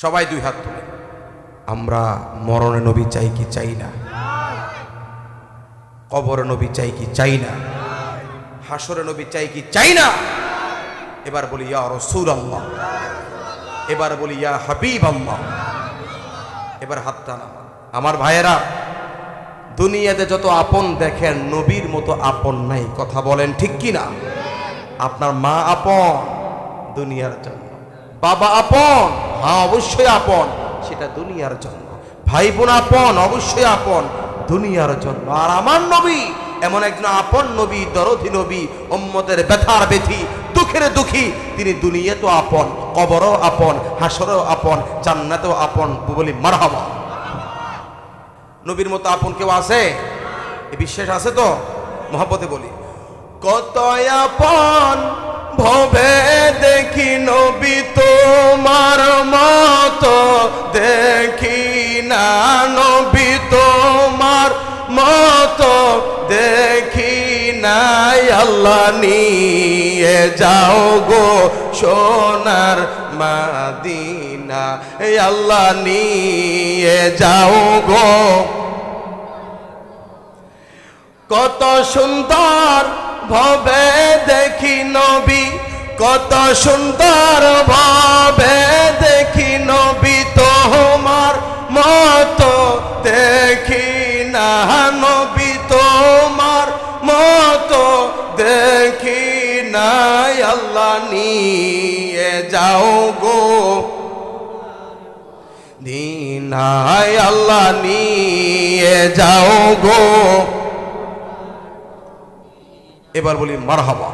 সবাই দুই হাত তুলে। আমরা মরণে নবী চাই কি চাই না? কবরে নবী চাই কি চাই না? হাসরে নবী চাই কি চাই না? এবার বলি ইয়া রাসূলুল্লাহ, এবার বলি ইয়া হাবিবাল্লাহ। এবার হাতটা নামান। আমার ভাইয়েরা, দুনিয়াতে যত আপন দেখেন নবীর মতো আপন নাই। কথা বলেন ঠিক কি না? আপনার মা আপন দুনিয়ার জন্য, বাবা আপন, হ্যাঁ অবশ্যই আপন, সেটা দুনিয়ার জন্য। ভাই বোন আপন, অবশ্যই আপন, দুনিয়ার জন্য। আর আমার নবী এমন একজন আপন নবী, দরদি নবী, উম্মতের ব্যথার ব্যথী, দুঃখের দুঃখী। তিনি দুনিয়াতেও আপন, কবরও আপন, হাসরেও আপন, জান্নাতেও আপন। বলি মারহাবা। নবীর মতো আপন কেউ আছে? এই বিশ্বাস আছে তো? মহব্বতে বলি, কত আপন ভবে দেখি নবী তোমার মতো দেখি না, নবী তোমার মতো দেখি নাই। আল্লাহ নিয়ে যাও গো সোনার মদিনা, আল্লাহ নিয়ে যাও গো। কত সুন্দর ভাবে দেখি নবী, কত সুন্দর ভাবে দেখি নবী তোমার মতো দেখি না, নবী তোমার মতো দেখি নাই। আল্লাহ নিয়ে যাও গো দিনায়, আল্লাহ নিয়ে যাও গো। এবার বলি মারহাবা।